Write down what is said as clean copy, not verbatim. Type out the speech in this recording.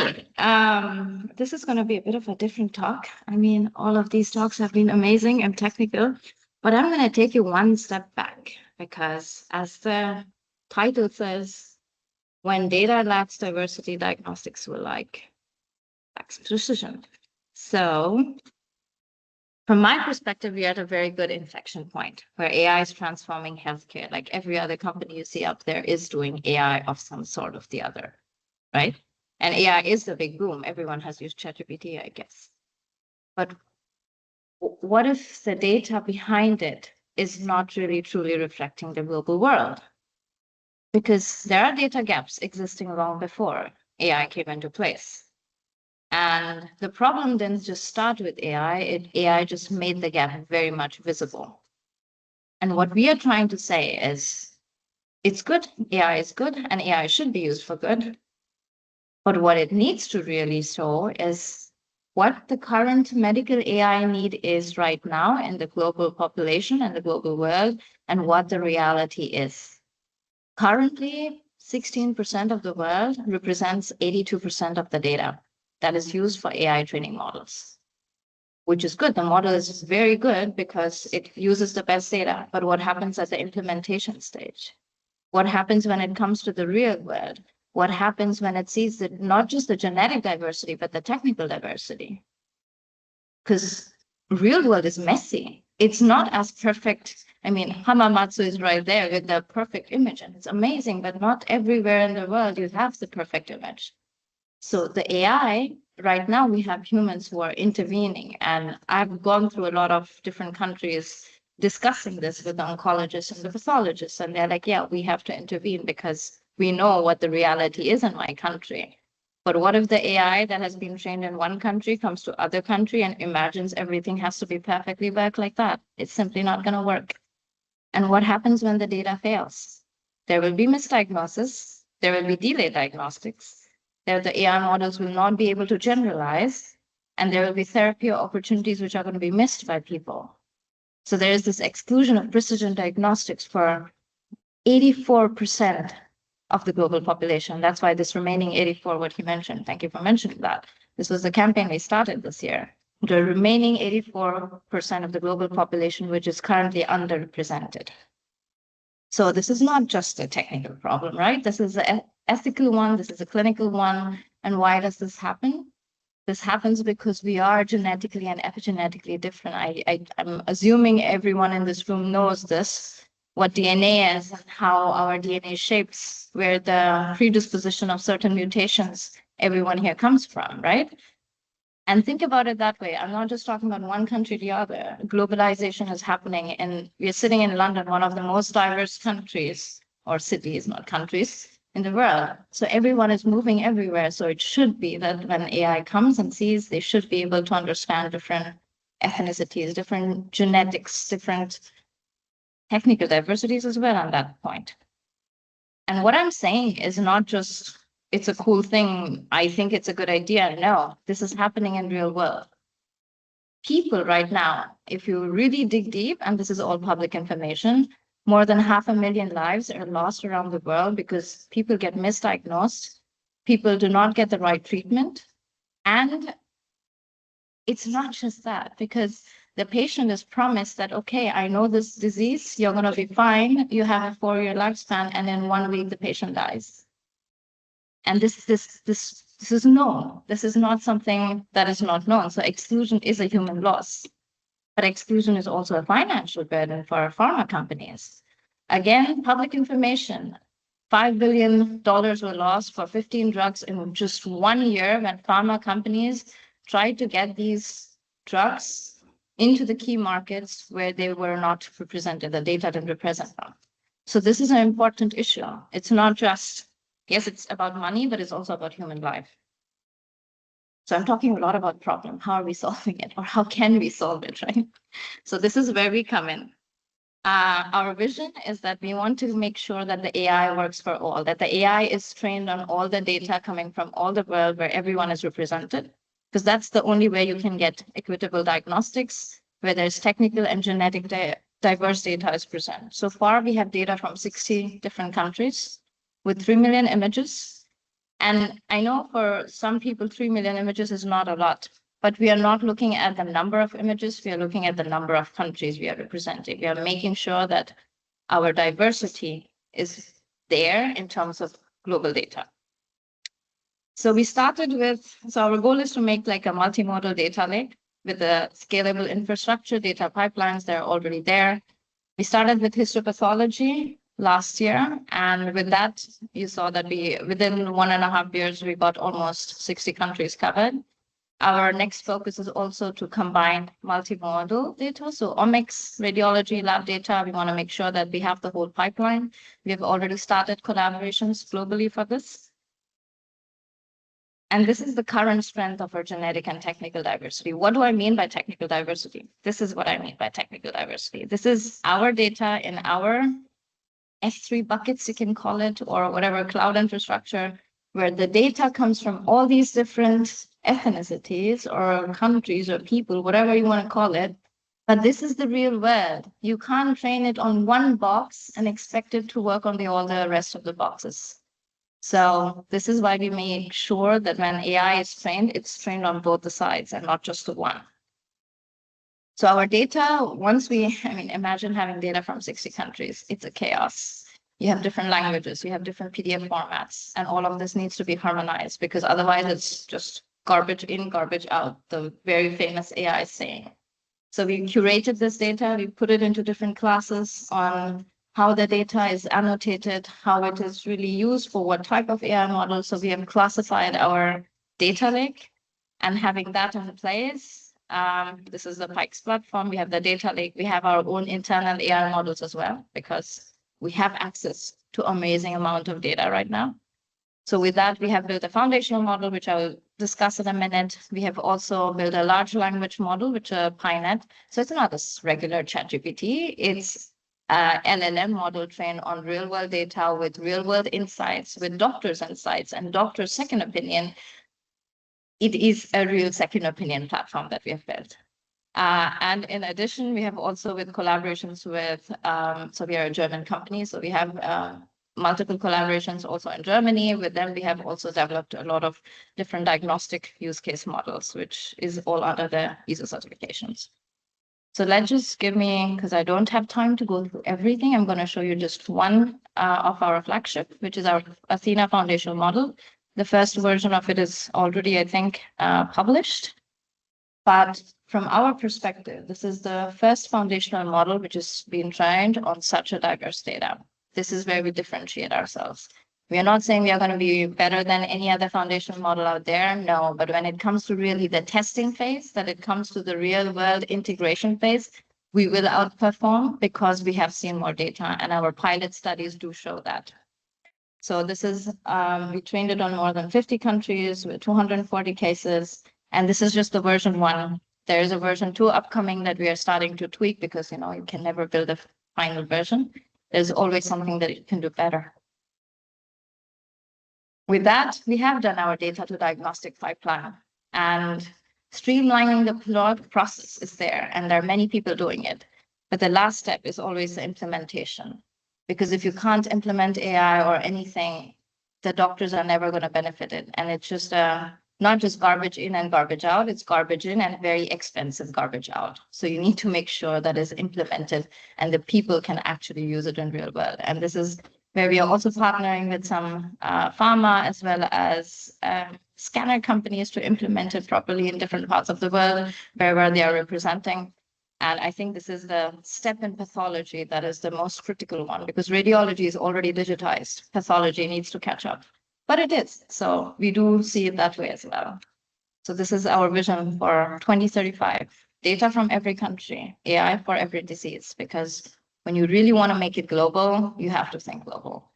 Hi, this is going to be a bit of a different talk. I mean, all of these talks have been amazing and technical, but I'm going to take you one step back because, as the title says, when data lacks diversity, diagnostics will lack precision. So, from my perspective, we're at a very good inflection point where AI is transforming healthcare. Like every other company you see up there is doing AI of some sort of the other, right? And AI is the big boom. Everyone has used ChatGPT, I guess. But what if the data behind it is not really truly reflecting the global world? Because there are data gaps existing long before AI came into place. And the problem didn't just start with AI, AI just made the gap very much visible. And what we are trying to say is it's good, AI is good, and AI should be used for good. But what it needs to really show is what the current medical AI need is right now in the global population and the global world, and what the reality is. Currently, 16% of the world represents 82% of the data that is used for AI training models, which is good. The model is very good because it uses the best data. But what happens at the implementation stage? What happens when it comes to the real world? What happens when it sees that not just the genetic diversity, but the technical diversity? Because real world is messy. It's not as perfect. I mean, Hamamatsu is right there with the perfect image, and it's amazing, but not everywhere in the world you have the perfect image. So the AI, right now, we have humans who are intervening, and I've gone through a lot of different countries discussing this with the oncologists and the pathologists, and they're like, yeah, we have to intervene because we know what the reality is in my country. But what if the AI that has been trained in one country comes to other country and imagines everything has to be perfectly work like that? It's simply not going to work. And what happens when the data fails? There will be misdiagnosis. There will be delayed diagnostics. There, the AI models will not be able to generalize, and there will be therapy opportunities which are going to be missed by people. So there is this exclusion of precision diagnostics for 84% of the global population. That's why this remaining 84, what he mentioned, thank you for mentioning that. This was the campaign we started this year. The remaining 84% of the global population, which is currently underrepresented. So this is not just a technical problem, right? This is an ethical one. This is a clinical one. And why does this happen? This happens because we are genetically and epigenetically different. I'm assuming everyone in this room knows this, what DNA is and how our DNA shapes where the predisposition of certain mutations everyone here comes from, right? And think about it that way. I'm not just talking about one country or the other. Globalization is happening, and we're sitting in London, one of the most diverse countries, or cities, not countries, in the world. So everyone is moving everywhere. So it should be that when AI comes and sees, they should be able to understand different ethnicities, different genetics, different technical diversities as well on that point. And what I'm saying is not just it's a cool thing, I think it's a good idea. No, this is happening in real world. People right now, if you really dig deep, and this is all public information, more than 500,000 lives are lost around the world because people get misdiagnosed, people do not get the right treatment. And it's not just that, because the patient is promised that, okay, I know this disease, you're going to be fine, you have a 4-year lifespan, and in 1 week the patient dies. And this is known. This is not something that is not known. So exclusion is a human loss, but exclusion is also a financial burden for pharma companies. Again, public information, $5 billion were lost for 15 drugs in just 1 year when pharma companies tried to get these drugs into the key markets where they were not represented, the data didn't represent them. So this is an important issue. It's not just, yes, it's about money, but it's also about human life. So I'm talking a lot about problem. How are we solving it, or how can we solve it, right? So this is where we come in. Our vision is that we want to make sure that the AI works for all, that the AI is trained on all the data coming from all the world where everyone is represented, because that's the only way you can get equitable diagnostics, where there's technical and genetic diverse data is present. So far, we have data from 60 different countries with 3 million images. And I know for some people, 3 million images is not a lot, but we are not looking at the number of images. We are looking at the number of countries we are representing. We are making sure that our diversity is there in terms of global data. So we started with, so our goal is to make like a multimodal data lake with a scalable infrastructure, data pipelines, they're already there. We started with histopathology last year, and with that, you saw that within 1.5 years, we got almost 60 countries covered. Our next focus is also to combine multimodal data, so omics, radiology, lab data. We want to make sure that we have the whole pipeline. We have already started collaborations globally for this. And this is the current strength of our genetic and technical diversity. What do I mean by technical diversity? This is what I mean by technical diversity. This is our data in our S3 buckets, you can call it, or whatever cloud infrastructure, where the data comes from all these different ethnicities or countries or people, whatever you want to call it. But this is the real world. You can't train it on one box and expect it to work on all the rest of the boxes. So this is why we make sure that when AI is trained, it's trained on both the sides and not just the one. So our data, imagine having data from 60 countries, it's a chaos. You have different languages, you have different PDF formats, and all of this needs to be harmonized because otherwise it's just garbage in, garbage out, the very famous AI saying. So we curated this data, we put it into different classes on how the data is annotated, how it is really used for what type of AI model. So we have classified our data lake, and having that in place, this is the Pikes platform. We have the data lake. We have our own internal AI models as well, because we have access to amazing amount of data right now. So with that, we have built a foundational model, which I will discuss in a minute. We have also built a large language model, which is PyNet. So it's not a regular ChatGPT. It's LLM model trained on real world data with real world insights, with doctors' insights and doctors' second opinion. It is a real second opinion platform that we have built. And in addition, we have also with collaborations with, so we are a German company, so we have multiple collaborations also in Germany. With them, we have also developed a lot of different diagnostic use case models, which is all under the ISO certifications. So let's just give me, because I don't have time to go through everything, I'm going to show you just one of our flagship, which is our Athena foundational model. The first version of it is already, I think, published. But from our perspective, this is the first foundational model which is being trained on such a diverse data. This is where we differentiate ourselves. We are not saying we are going to be better than any other foundational model out there, no. But when it comes to really the testing phase, that it comes to the real world integration phase, we will outperform because we have seen more data, and our pilot studies do show that. So this is, we trained it on more than 50 countries with 240 cases. And this is just the version 1. There is a version 2 upcoming that we are starting to tweak because, you can never build a final version. There's always something that you can do better. With that, we have done our data to diagnostic pipeline, and streamlining the plot process is there, and there are many people doing it. But the last step is always the implementation, because if you can't implement AI or anything, the doctors are never going to benefit it. And it's just not just garbage in and garbage out, it's garbage in and very expensive garbage out. So you need to make sure that is implemented and the people can actually use it in real world. And this is where we are also partnering with some pharma as well as scanner companies to implement it properly in different parts of the world where they are representing. And I think this is the step in pathology that is the most critical one, because radiology is already digitized. Pathology needs to catch up, but it is. So we do see it that way as well. So this is our vision for 2035, data from every country, AI for every disease, because when you really want to make it global, you have to think global.